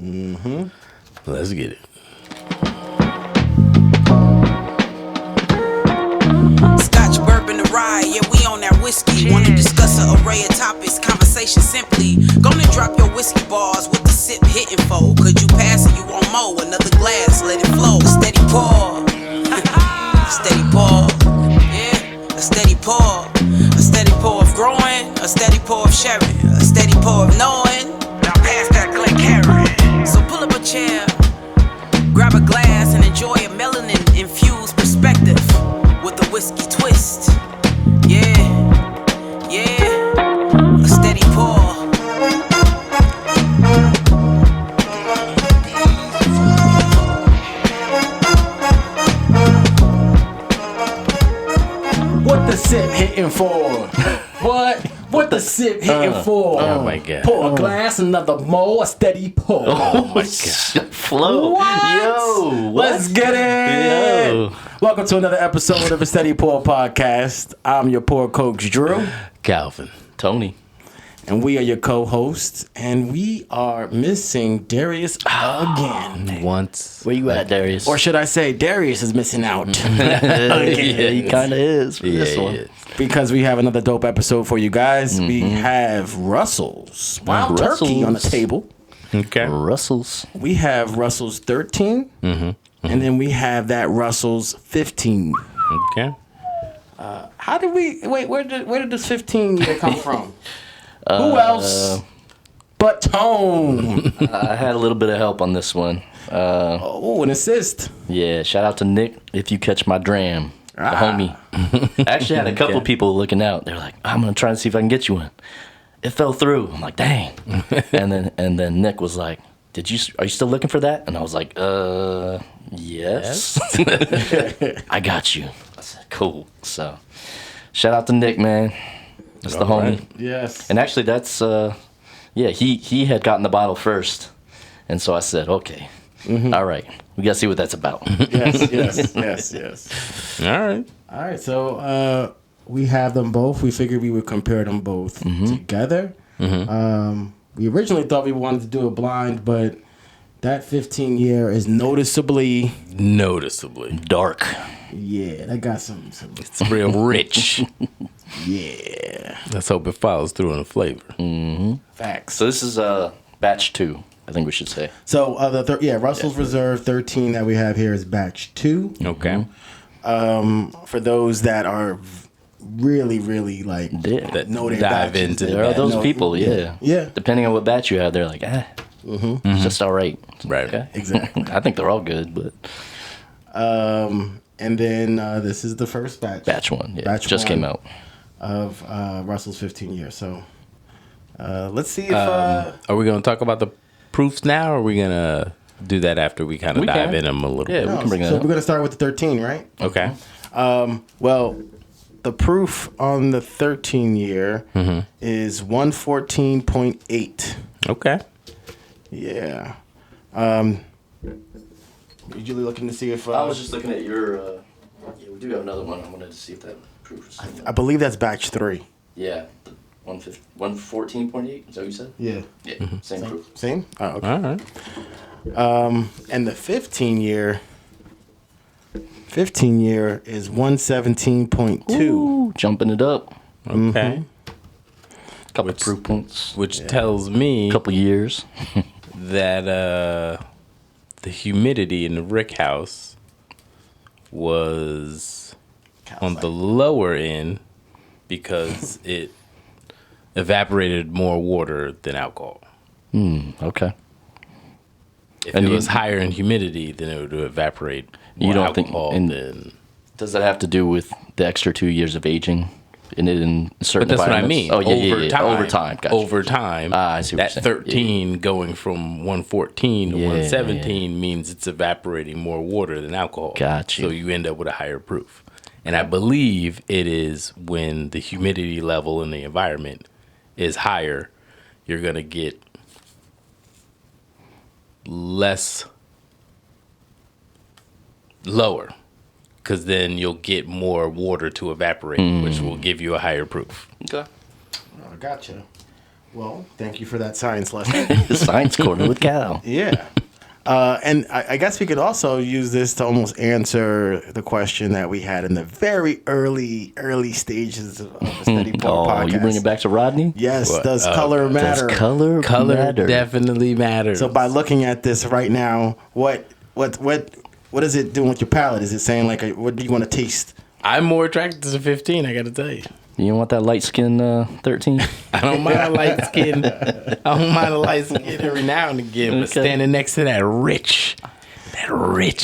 Let's get it. Scotch, bourbon, the rye, yeah, we on that whiskey. Wanna discuss an array of topics, conversation simply. Gonna drop your whiskey bars with the sip hitting for. Could you pass it? You want more? Another glass, let it flow. A steady pour. A steady pour. Yeah, a steady pour. A steady pour of growing. A steady pour of sharing. A steady pour of knowing. Now pass that Glen Carry. So pull up a chair. Grab a glass and enjoy a melanin-infused perspective with a whiskey twist. Yeah, yeah, a steady pour. What the sip hitting for? What the sip hitting for? Oh my God. Pour a glass, another more, a steady pour. Oh my God. Flow. What? Yo. What? Let's get it. Yo. Welcome to another episode of a Steady Pour podcast. I'm your pour coach, Drew. Calvin. Tony. And we are your co-hosts. And we are missing Darius again. Once. Where you at, Darius? Or should I say, Darius is missing out. Yeah, he kind of is for this one. Yeah. Because we have another dope episode for you guys. We have Russell's Wild Turkey on the table. Okay. Russell's. We have Russell's 13. And then we have that Russell's 15. Okay. How did we... Wait, where did this 15 year come from? Who else but Tone? I had a little bit of help on this one. Oh, an assist. Yeah, shout out to Nick if you catch my dram. The homie. I actually had a couple people looking out. They're like, I'm going to try and see if I can get you one. It fell through. I'm like, dang. and then Nick was like, are you still looking for that? And I was like, yes. I got you. I said, cool. So, shout out to Nick, man. That's the homie. Right. Yes. And actually, that's, he had gotten the bottle first. And so I said, okay, all right. We got to see what that's about. Yes. All right. All right, so we have them both. We figured we would compare them both together. We originally thought we wanted to do a blind, but that 15 year is noticeably Dark. Yeah, that got some It's real rich. yeah. Let's hope it follows through on the flavor. Facts. So this is batch 2, I think we should say. So Russell's Reserve 13 that we have here is batch 2. Okay. For those that are really like Yeah. know their Dive batches, into they- the There are those know- people, yeah. Yeah. Depending on what batch you have, they're like, it's just all right. Right. Okay. Exactly. I think they're all good, but And then this is the first batch. batch 1, yeah, Batch just one. came out. Of Russell's 15 years. So let's see if Are we going to talk about the proofs now, or are we going to do that after we kind of We dive can. in them a little Yeah, bit? we can bring that so up. we're gonna start with the 13, right? Okay. Well, the proof on the 13 year is 114.8. Okay. Yeah. Usually looking to see if I was just looking at your, we do have another one. I wanted to see if that proof is similar. I believe that's batch 3. Yeah, the 114.8, is that what you said? Yeah. Yeah, same proof. Same? Oh, okay. All right. And the 15 year is 117.2. Ooh, jumping it up. Okay. Couple proof points. Which tells me Couple years. that the humidity in the Rick House was on the lower end because it evaporated more water than alcohol. Okay. If And it you- was higher in humidity, then it would evaporate more You don't think- alcohol and- than... Does that have to do with the extra 2 years of aging in certain But that's what I environments? mean. Oh, yeah, over yeah. time. Over time. Gotcha. Over time. I see what that you're saying. 13 going from 114 to Yeah, 117 means it's evaporating more water than alcohol. Gotcha. So you end up with a higher proof. And I believe it is when the humidity level in the environment is higher, you're going to get lower. Because then you'll get more water to evaporate, which will give you a higher proof. Okay. I gotcha. Well, thank you for that science lesson. Science corner with Cal. Yeah. And I guess we could also use this to almost answer the question that we had in the very early stages of a Steady Pour podcast. You bring it back to Rodney? Yes. Does color matter? Does color matter? Definitely matters. So by looking at this right now, what is it doing with your palate? Is it saying like, what do you want to taste? I'm more attracted to 15. I got to tell you. You don't want that light skin 13? I don't mind a light skin. I don't mind a light skin every now and again, but standing next to that rich note. He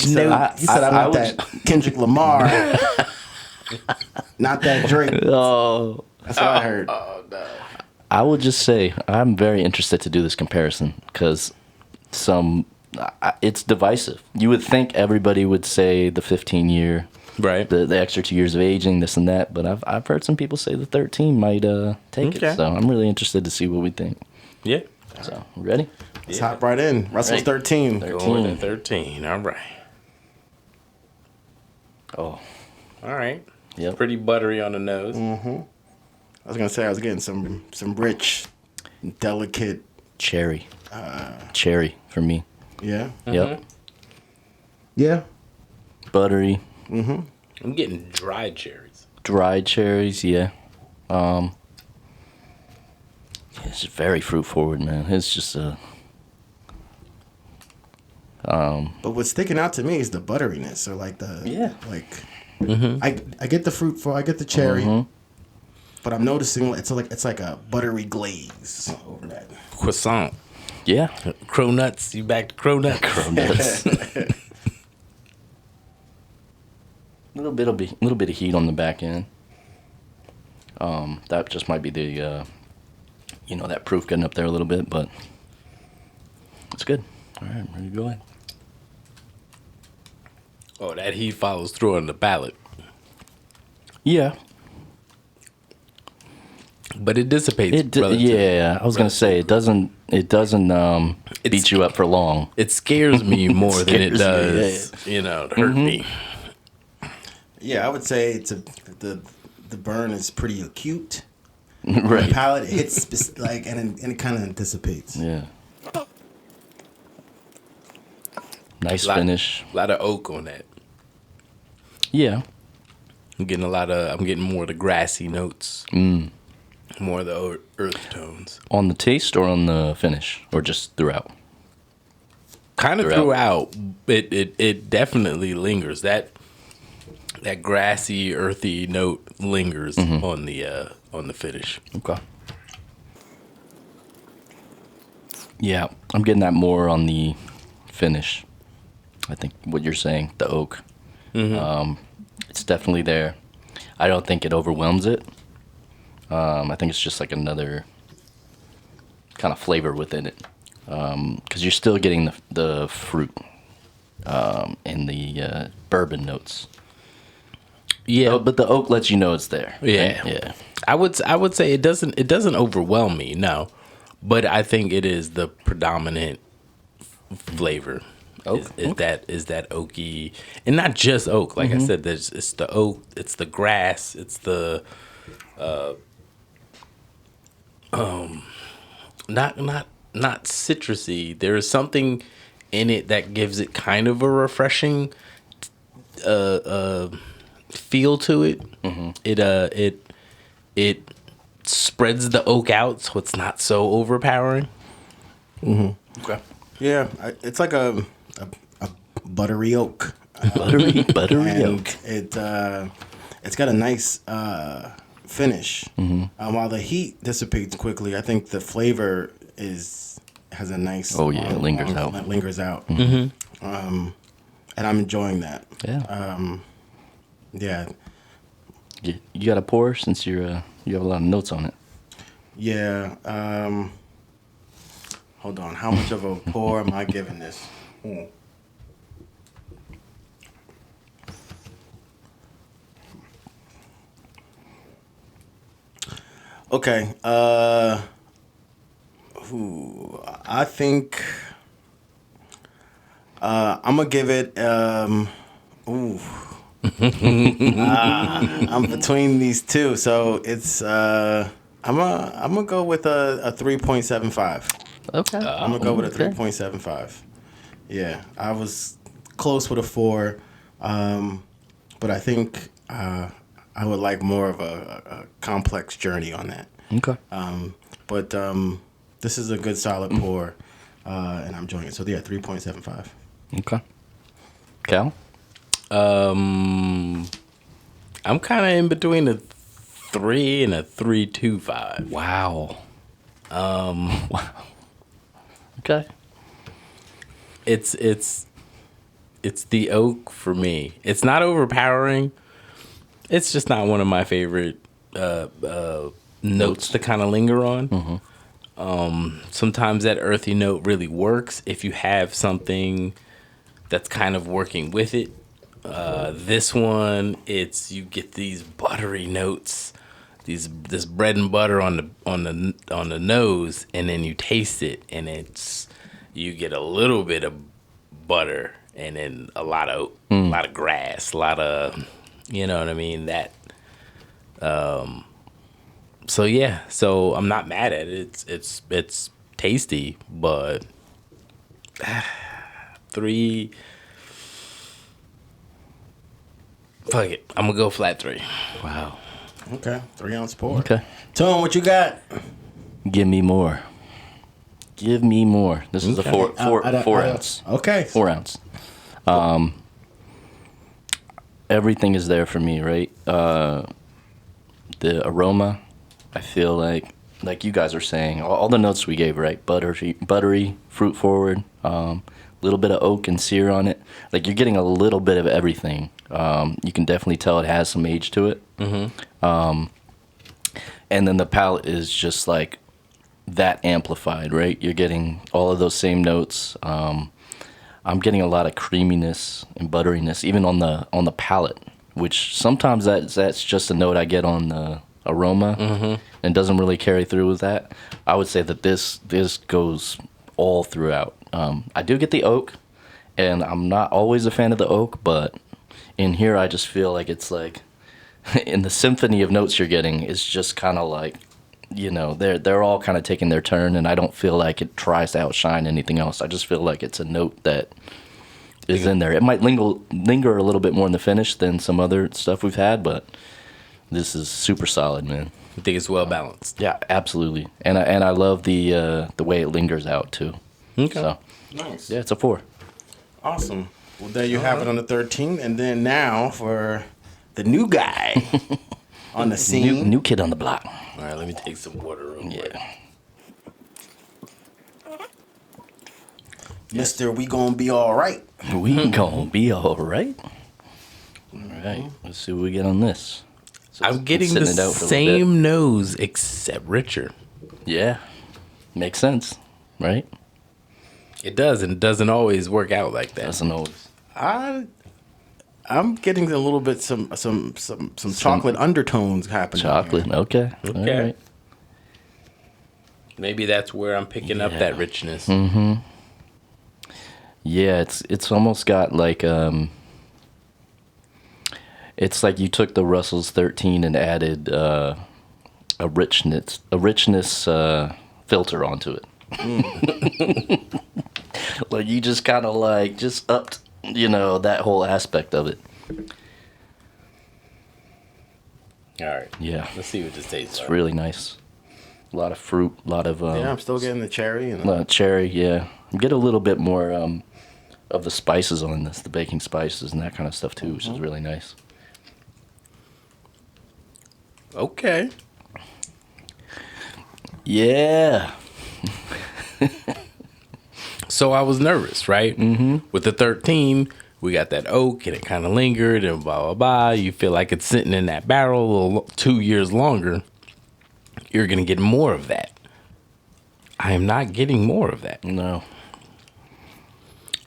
said, I want that Kendrick Lamar, not that Drake. Oh, That's what I heard. I would just say I'm very interested to do this comparison because it's divisive. You would think everybody would say the 15-year, Right. the extra 2 years of aging, this and that, but I've heard some people say the 13 might take it. So I'm really interested to see what we think. Yeah. So ready? Let's hop right in. Russell's 13. Going to 13. All right. Oh, All right. yep. Pretty buttery on the nose. I was gonna say I was getting some rich, delicate. Cherry. Cherry for me. Yeah. Yep. Yeah. Buttery. I'm getting dried cherries. Dried cherries, yeah. It's just very fruit forward, man. It's just But what's sticking out to me is the butteriness, or like I get the fruit I get the cherry, but I'm noticing it's like a buttery glaze over that. Croissant. yeah. Cronuts. You back to cronuts? Cronuts. little bit of heat on the back end. That just might be the that proof getting up there a little bit, but it's good. All right, ready to go in. Oh, that heat follows through on the palate. Yeah. But it dissipates. relative- Yeah, I was gonna say it doesn't beat you up for long. It scares me more than it scares does, to hurt me. Yeah, I would say the burn is pretty acute. Right. The palate it hits and it kind of dissipates. Yeah. Nice finish. A lot of oak on that. Yeah. I'm getting more of the grassy notes. More of the earth tones. On the taste or on the finish, or just throughout? Kind of throughout. It definitely lingers. That grassy, earthy note lingers on the finish. Okay. Yeah, I'm getting that more on the finish. I think what you're saying, the oak. It's definitely there. I don't think it overwhelms it. I think it's just like another kind of flavor within it. Because you're still getting the fruit and the bourbon notes. Yeah, But the oak lets you know it's there. Yeah. Right? Yeah. I would say it doesn't overwhelm me, no, but I think it is the predominant flavor. Oak. Is that oaky, and not just oak. Like I said, it's the oak, it's the grass, it's the not citrusy. There is something in it that gives it kind of a refreshing feel to it. It spreads the oak out, so it's not so overpowering. Okay. Yeah, it's like a buttery oak. Buttery And oak. It's got a nice finish. While the heat dissipates quickly, I think the flavor has a nice. Oh, yeah, it lingers out. It lingers out. And I'm enjoying that. Yeah. Yeah. You got to pour since you have a lot of notes on it. Yeah. Hold on. How much of a pour am I giving this? Okay. I think I'm gonna give it. I'm between these two, so it's. I I'm gonna go with a 3.75. Okay. I'm gonna go with a 3.75. Yeah, I was close with a 4, but I think I would like more of a complex journey on that. Okay. But this is a good solid pour, and I'm enjoying it. So yeah, 3.75. Okay. Cal? I'm kind of in between a 3 and a 3.25. Wow. Wow. Okay. It's the oak for me. It's not overpowering. It's just not one of my favorite notes to kind of linger on. Sometimes that earthy note really works if you have something that's kind of working with it. This one, you get these buttery notes, this bread and butter on the nose, and then you taste it, and you get a little bit of butter, and then a lot of grass, a lot of, you know what I mean, that. So yeah, so I'm not mad at it. It's tasty, but 3. Fuck it, I'm gonna go flat 3. Wow. Okay, 3-ounce pour. Okay. Tone, what you got? Give me more. Give me more. This is a 4 ounce. Okay. 4 ounce. Everything is there for me, right? The aroma, I feel like you guys are saying, all the notes we gave, right? Buttery, fruit forward, little bit of oak and sear on it. Like, you're getting a little bit of everything. You can definitely tell it has some age to it. And then the palate is just like that amplified, right? You're getting all of those same notes. I'm getting a lot of creaminess and butteriness, even on the palate, which sometimes that's just a note I get on the aroma and doesn't really carry through with that. I would say that this goes all throughout. I do get the oak, and I'm not always a fan of the oak, but in here I just feel like it's like in the symphony of notes you're getting, it's just kind of like, you know, they're all kind of taking their turn, and I don't feel like it tries to outshine anything else. I just feel like it's a note that is in there. It might linger a little bit more in the finish than some other stuff we've had, but this is super solid, man. I think it's well balanced. Yeah, absolutely. And I love the way it lingers out too. Okay. So, Nice. yeah, it's a 4. Awesome. Well, there you have it on the 13th. And then now for the new guy on the scene. New kid on the block. All right, let me take some water real quick. Yeah. Mr. We Gonna Be All Right. We gonna be all right. All right, let's see what we get on this. So I'm getting the sitting it out for a little same nose except richer. bit. Yeah, makes sense, right? It does, and it doesn't always work out like that. Doesn't always. I'm getting a little bit some chocolate undertones happening. Chocolate, okay. Okay. All right. Maybe that's where I'm picking up that richness. Yeah, it's almost got like it's like you took the Russell's 13 and added a richness filter onto it. Like you just kind of like just upped, you know, that whole aspect of it. All right. Yeah, Let's see what this tastes it's like. really nice. A lot of fruit, a lot of Yeah, I'm still getting the cherry. And cherry. Yeah, you get a little bit more of the spices on this, the baking spices and that kind of stuff too, which is really nice. Okay. Yeah. So I was nervous, right? With the 13, we got that oak, and it kind of lingered, and blah, blah, blah. You feel like it's sitting in that barrel 2 years longer. You're going to get more of that. I am not getting more of that. No.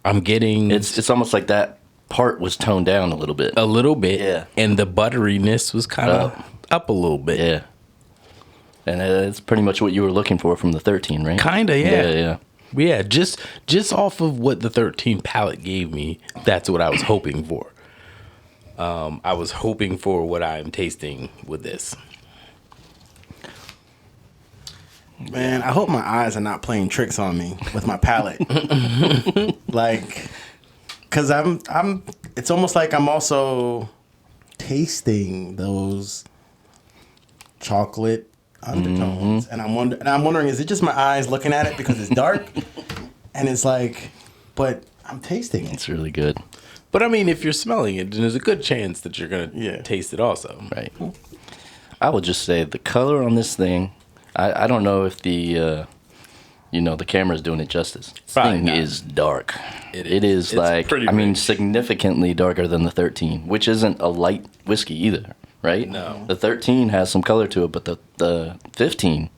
I'm getting... It's almost like that part was toned down a little bit. a little bit. Yeah. And the butteriness was kind of up a little bit. Yeah. And it's pretty much what you were looking for from the 13, right? Kind of, yeah. Yeah. Yeah, just off of what the 13 palette gave me, that's what I was hoping for. I was hoping for what I'm tasting with this. Man, I hope my eyes are not playing tricks on me with my palate. Like, cause I'm. It's almost like I'm also tasting those chocolate undertones, and I'm wondering, is it just my eyes looking at it because it's dark, and it's like, but I'm tasting it. It's really good. But I mean, if you're smelling it, then there's a good chance that you're gonna taste it also. Right. I would just say the color on this thing. I don't know if the the camera's doing it justice. This Probably thing not. is dark. It is It's like, pretty I mean, rich. significantly darker than the 13, which isn't a light whiskey either, right? No. The 13 has some color to it, but the 15,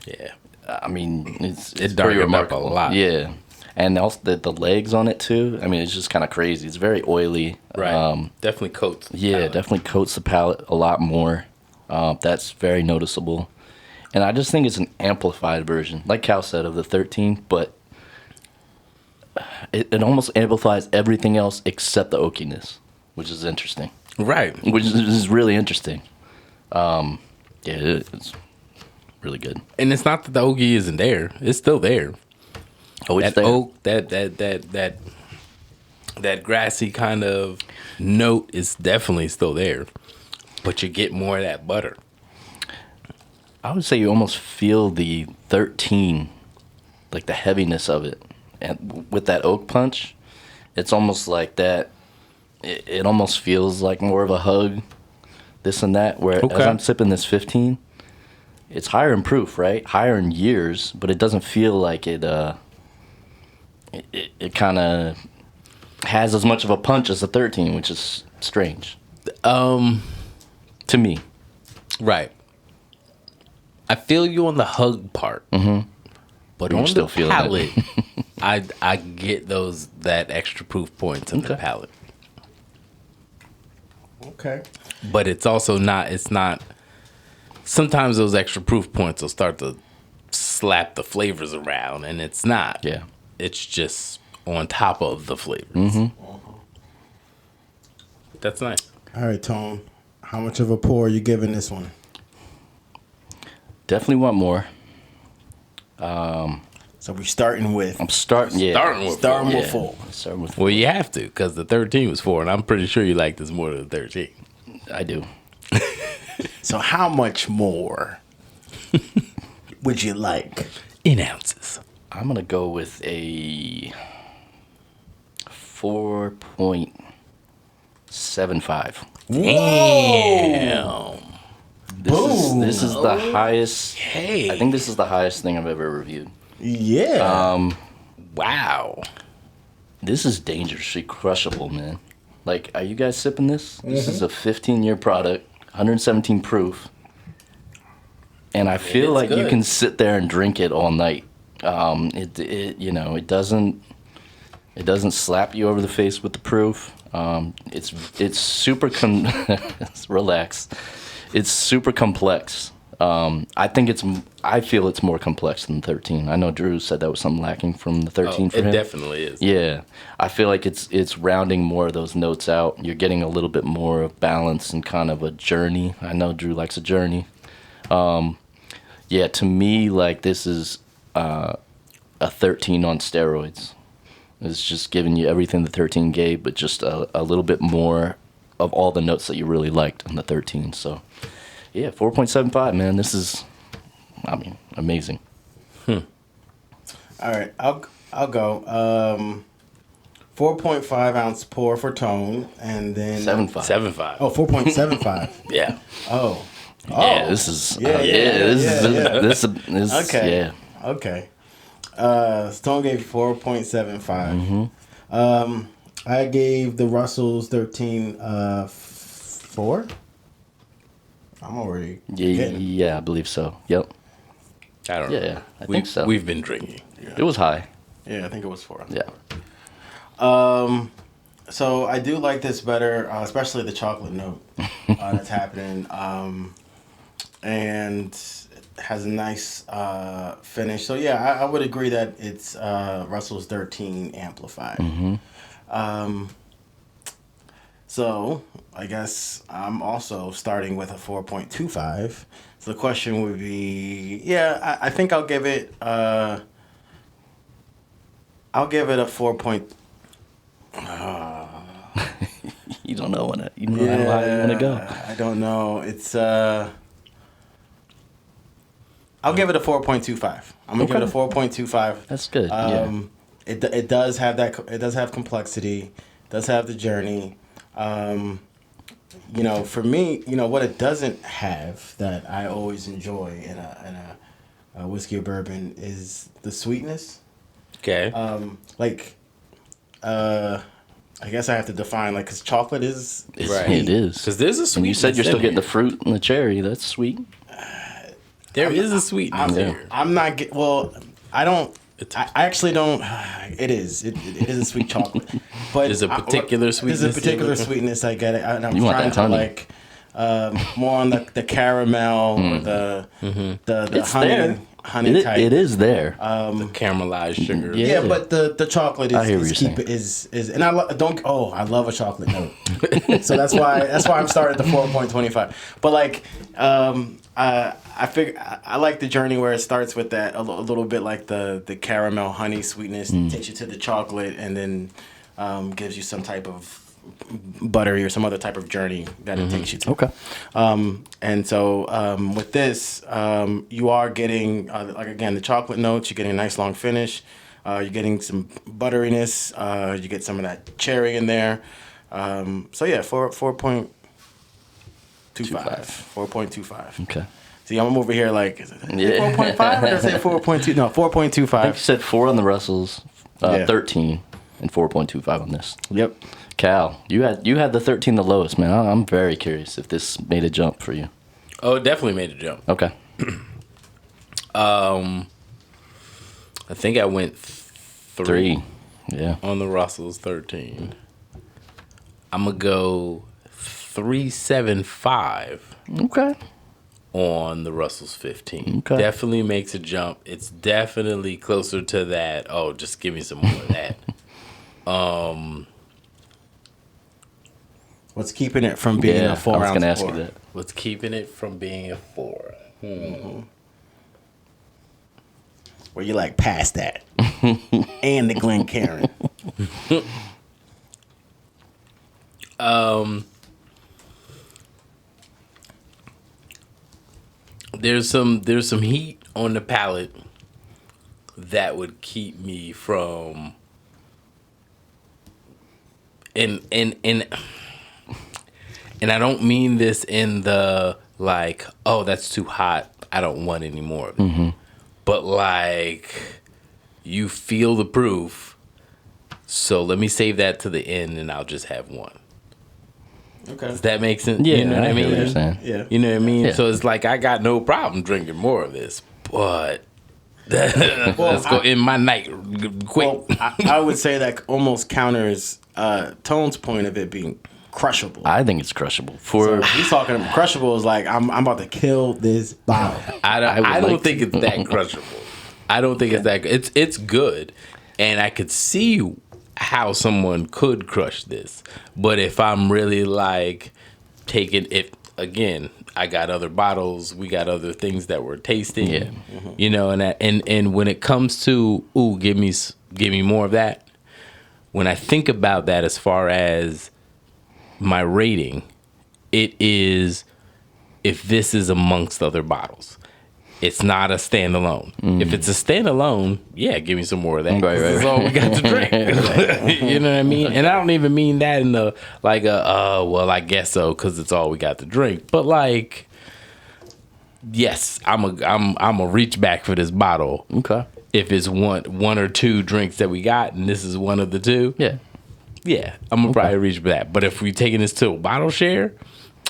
Yeah. I mean, it's pretty darkened up remarkable. a lot. Yeah. And also the legs on it too. I mean, it's just kind of crazy. It's very oily. Right. Definitely coats. the Yeah, palate. definitely coats the palate a lot more. That's very noticeable. And I just think it's an amplified version, like Cal said, of the 13, but it almost amplifies everything else except the oakiness, which is interesting. Right. Which is really interesting. It's really good. And it's not that the oaky isn't there. It's still there. Oh, it's That there. oak, that grassy kind of note is definitely still there. But you get more of that butter. I would say you almost feel the 13, like the heaviness of it. And with that oak punch, it's almost like that. It almost feels like more of a hug, this and that. Where Okay. as I'm sipping this 15, it's higher in proof, right? Higher in years, but it doesn't feel like it kind of has as much of a punch as the 13, which is strange. To me. Right. I feel you on the hug part. Mm-hmm. But You're on still the feeling palate, I get that extra proof points in the Okay. palate. Okay. But it's also not, sometimes those extra proof points will start to slap the flavors around, and it's not. Yeah. It's just on top of the flavors. Mm-hmm. That's nice. All right, Tone. How much of a pour are you giving this one? Definitely want more. So we're starting with I'm starting. Yeah. Starting with starting Yeah. with full. Starting with. Well, you have to, because the 13 was 4, and I'm pretty sure you like this more than the 13. I do. So how much more would you like? In ounces. I'm gonna go with a 4.75. Damn. This is the highest. Hey. I think this is the highest thing I've ever reviewed. Yeah. Wow. This is dangerously crushable, man. Like, are you guys sipping this? This is a 15-year product, 117 proof, and I feel it's like you good. can sit there and drink it all night. It doesn't slap you over the face with the proof. It's super relax. It's super complex. I feel it's more complex than 13. I know Drew said that was something lacking from the 13 for It him. definitely is. Yeah, I feel like it's rounding more of those notes out. You're getting a little bit more of balance and kind of a journey. I know Drew likes a journey. Yeah, to me, like, this is a 13 on steroids. It's just giving you everything the 13 gave, but just a little bit more of all the notes that you really liked on the 13. So, yeah, 4.75, man. This is, amazing. All right, I'll go. 4.5 ounce pour for Tone, and then 7.5. 7.5. Oh, 4.75. Yeah. Oh. Yeah, this is. This is. Okay. Yeah. Okay. Stone gave 4.75. I gave the Russells 13 4. I'm already getting. Yeah, I believe so. Yep. I don't know. Yeah, I think so. We've been drinking. It was high. Yeah, I think it was 4. Yeah. So I do like this better, especially the chocolate note that's happening, and it has a nice finish. So yeah, I would agree that it's Russell's 13 amplified. So I guess I'm also starting with a 4.25. So the question would be, I think I'll give it a 4. You don't know how you want to go. I don't know. It's I'll give it a 4.25. I'm gonna give it a 4.25. That's good. It does have that. It does have complexity. It does have the journey. For me, what it doesn't have that I always enjoy in a whiskey or bourbon is the sweetness. Okay. I guess I have to define, because chocolate is Right. It is. Because there's a sweetness. And you said you're still in getting the here. fruit and the cherry. That's sweet. There is a sweetness here. I'm not get. Well, I don't. I actually don't. It is. It is a sweet chocolate, but There's a particular sweetness. There's a particular to it. sweetness. I get it, and I'm You want trying that to honey. more on the caramel or the It's honey there. honey type. It is there. The caramelized sugar. Yeah, but the chocolate I hear is what you're and I I love a chocolate note. So that's why I'm starting at the 4.25. But I figure I like the journey where it starts with that a little bit like the caramel honey sweetness, takes you to the chocolate, and then gives you some type of buttery or some other type of journey that it takes you to. Okay. And so with this, you are getting, again, the chocolate notes. You're getting a nice long finish. You're getting some butteriness. You get some of that cherry in there. 4.25. 4.25. Okay. See, I'm over here is it Yeah. 4.5 or did I say 4.2? No, I think 4.25. you said 4 on the Russells, Yeah. 13, and 4.25 on this. Yep. Cal, you had the 13 the lowest, man. I'm very curious if this made a jump for you. Oh, it definitely made a jump. Okay. I think I went 3 Yeah. on the Russell's 13. I'm gonna go 3.75 Okay. on the Russell's 15. Okay. Definitely makes a jump. It's definitely closer to that. Oh, just give me some more of that. What's keeping it from being a 4 I was ounce gonna ask pour? you that. What's keeping it from being a 4? Where you past that. And the Glencairn. There's some heat on the palate that would keep me from and I don't mean this in the oh, that's too hot, I don't want any more of it. But you feel the proof, so let me save that to the end and I'll just have one. Okay. Does that make sense? Yeah, You know what I I hear mean? what you're saying. Yeah. You know what I mean? Yeah. So it's I got no problem drinking more of this, but let's go in my night quick. Well, I would say that almost counters Tone's point of it being crushable. I think it's crushable. So he's talking crushable is I'm about to kill this bottle. I would don't like think it's that crushable. I don't think it's that good. It's good, and I could see how someone could crush this. But if I'm really taking it again, I got other bottles, we got other things that we're tasting. Yeah. You know, and when it comes to give me more of that. When I think about that as far as my rating, it is if this is amongst other bottles. It's not a standalone. If it's a standalone, give me some more of that. Right. This is all we got to drink. You know what I mean? And I don't even mean that in the well, I guess so because it's all we got to drink. But yes, I'm a reach back for this bottle. Okay. If it's one or two drinks that we got, and this is one of the two, Yeah. I'm gonna probably reach for that. But if we taking this to a bottle share,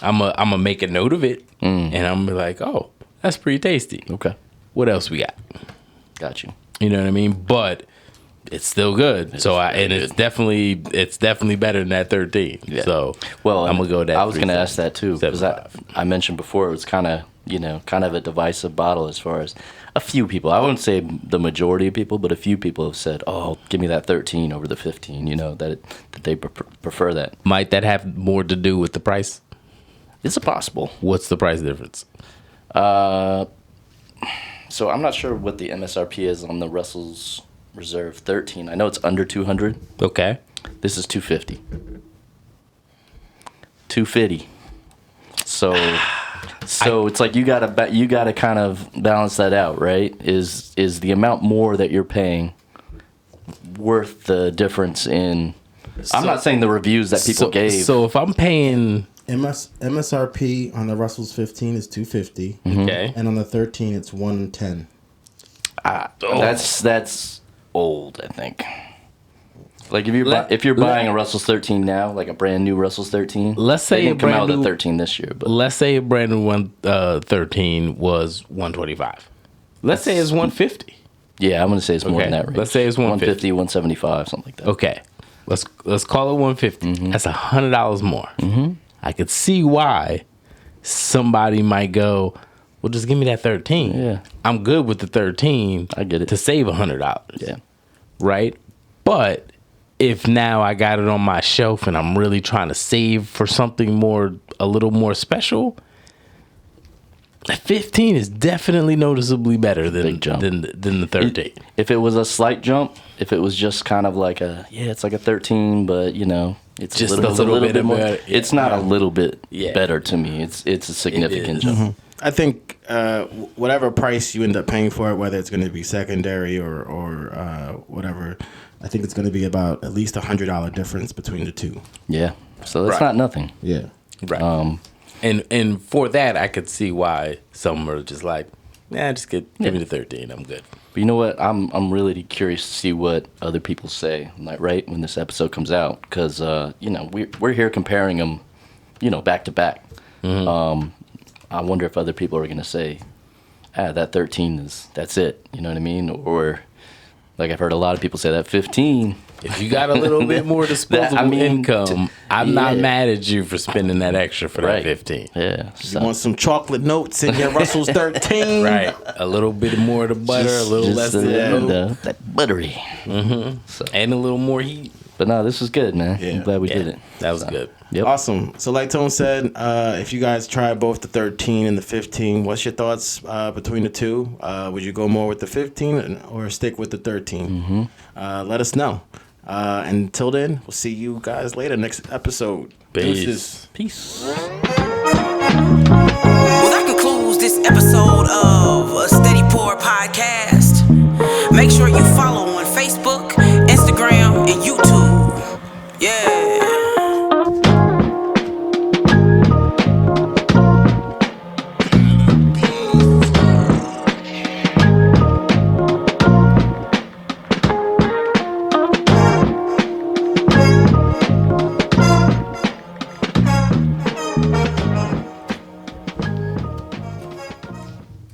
I'm gonna make a note of it, and I'm gonna be like, oh. That's pretty tasty. Okay. What else we got? Got you. You know what I mean? But it's still good. It's definitely better than that 13. Yeah. So Well, I'm gonna go with that. I was gonna ask that too because 7.5. I mentioned before it was kind of a divisive bottle as far as A few people. I wouldn't say the majority of people, but a few people have said, "Oh, give me that 13 over the 15." You know that they prefer that. Might that have more to do with the price? It's a possible. What's the price difference? So I'm not sure what the MSRP is on the Russell's Reserve 13. I know it's under 200. Okay. This is 250. 250. So it's like you gotta kind of balance that out, right? Is the amount more that you're paying worth the difference in? I'm not saying the reviews that people gave. So if I'm paying MSRP on the Russell's 15 is 250. okay, And on the 13 it's 110. That's old, I think. Like if you're buying a Russell's 13 now, like a brand new Russell's 13, let's say they didn't a come brand out with new a 13 this year, but let's say a brand new 13 was 125. Let's say it's 150. yeah, I'm gonna say it's more than that range. Let's say it's 150, 175, something like that. Okay, let's call it 150. That's $100 more. I could see why somebody might go, well, just give me that 13. Yeah. I'm good with the 13. I get it. To save $100. Yeah. Right? But if now I got it on my shelf and I'm really trying to save for something a little more special, the 15 is definitely noticeably better than the 13. If it was a slight jump, if it was just kind of like it's like a 13, but you know, it's Just a little bit more. better. Yeah. It's not a little bit Yeah. better to me. It's a significant jump. I think whatever price you end up paying for it, whether it's going to be secondary or whatever, I think it's going to be about at least $100 difference between the two. Yeah. So that's Right. not nothing. Yeah. Right. And for that, I could see why some are just like, just give me the 13. I'm good. But you know what? I'm really curious to see what other people say, like right when this episode comes out, because you know we're here comparing them, you know, back to back. I wonder if other people are gonna say, that 13 that's it. You know what I mean? Or like I've heard a lot of people say that 15. If you got a little bit more disposable income, I'm not mad at you for spending that extra for that 15. Yeah. You want some chocolate notes in your Russell's 13? Right. A little bit more of the butter, a little less of the that buttery. So, and a little more heat. But no, this was good, man. Yeah. I'm glad we did it. That was good. Yep. Awesome. So like Tone said, if you guys try both the 13 and the 15, what's your thoughts between the two? Would you go more with the 15 or stick with the 13? Let us know. Until then, we'll see you guys later next episode. Peace. Peace. Well, that concludes this episode of a Steady Pour podcast. Make sure you follow on Facebook,